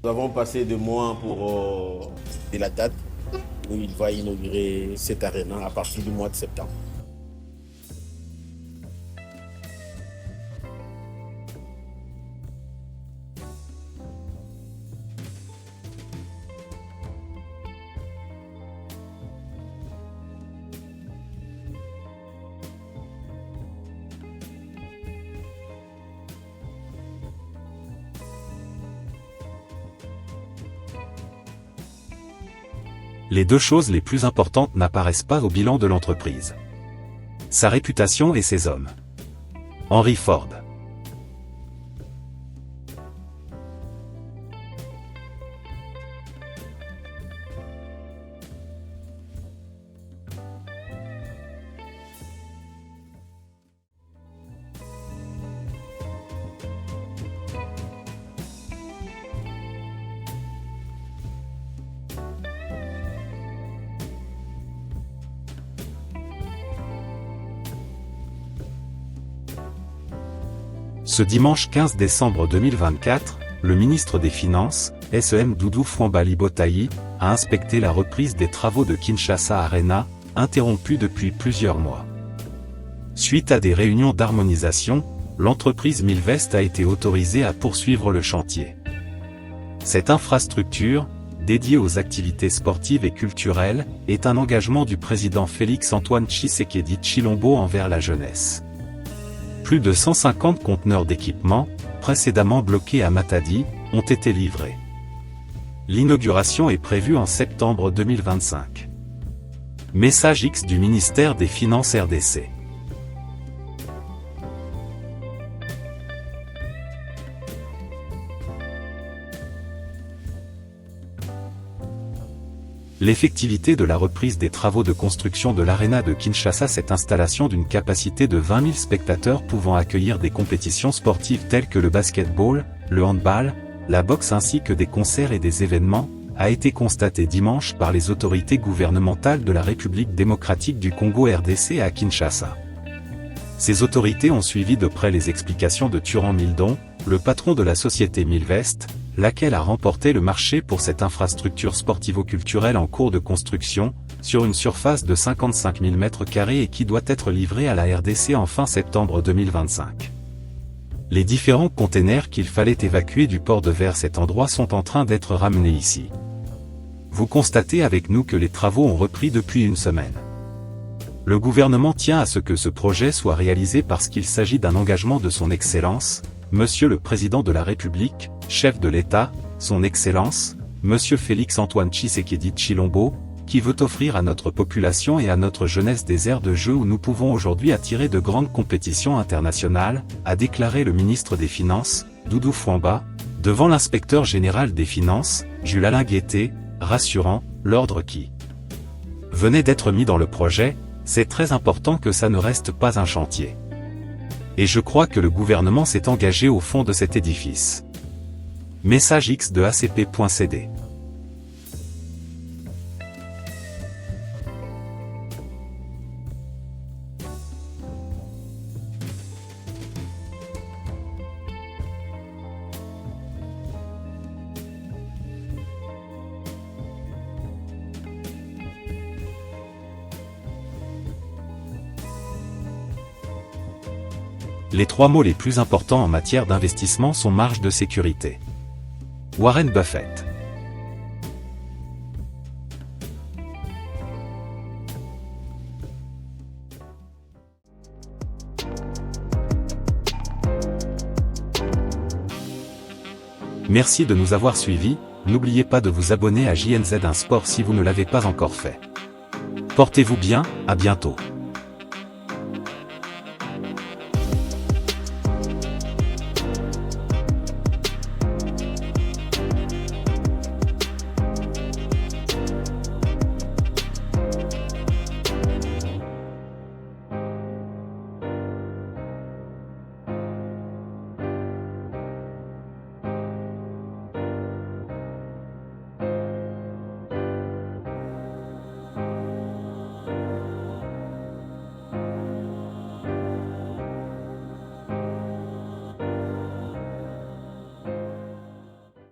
Nous avons passé 2 mois pour la date où il va inaugurer cette arena à partir du mois de septembre. Les deux choses les plus importantes n'apparaissent pas au bilan de l'entreprise. Sa réputation et ses hommes. Henry Ford. Ce dimanche 15 décembre 2024, le ministre des Finances, SEM Doudou Fwambali Botayi, a inspecté la reprise des travaux de Kinshasa Arena, interrompue depuis plusieurs mois. Suite à des réunions d'harmonisation, l'entreprise Milvest a été autorisée à poursuivre le chantier. Cette infrastructure, dédiée aux activités sportives et culturelles, est un engagement du président Félix-Antoine Tshisekedi Tshilombo envers la jeunesse. Plus de 150 conteneurs d'équipements, précédemment bloqués à Matadi, ont été livrés. L'inauguration est prévue en septembre 2025. Message X du ministère des Finances RDC. L'effectivité de la reprise des travaux de construction de l'Arena de Kinshasa, cette installation d'une capacité de 20 000 spectateurs pouvant accueillir des compétitions sportives telles que le basketball, le handball, la boxe ainsi que des concerts et des événements, a été constatée dimanche par les autorités gouvernementales de la République démocratique du Congo RDC à Kinshasa. Ces autorités ont suivi de près les explications de Turan Mildon, le patron de la société Milvest, laquelle a remporté le marché pour cette infrastructure sportivo-culturelle en cours de construction, sur une surface de 55 000 m² et qui doit être livrée à la RDC en fin septembre 2025. Les différents containers qu'il fallait évacuer du port de vers cet endroit sont en train d'être ramenés ici. Vous constatez avec nous que les travaux ont repris depuis une semaine. Le gouvernement tient à ce que ce projet soit réalisé parce qu'il s'agit d'un engagement de son Excellence, Monsieur le Président de la République, chef de l'État, son Excellence, Monsieur Félix-Antoine Tshisekedi Tshilombo, qui veut offrir à notre population et à notre jeunesse des aires de jeu où nous pouvons aujourd'hui attirer de grandes compétitions internationales, a déclaré le ministre des Finances, Doudou Fwamba, devant l'inspecteur général des Finances, Jules-Alain Guettet, rassurant, l'ordre qui venait d'être mis dans le projet, c'est très important que ça ne reste pas un chantier. Et je crois que le gouvernement s'est engagé au fond de cet édifice. Message X de ACP.cd. Les trois mots les plus importants en matière d'investissement sont marge de sécurité. Warren Buffett. Merci de nous avoir suivis, n'oubliez pas de vous abonner à JNZ1 Sport si vous ne l'avez pas encore fait. Portez-vous bien, à bientôt.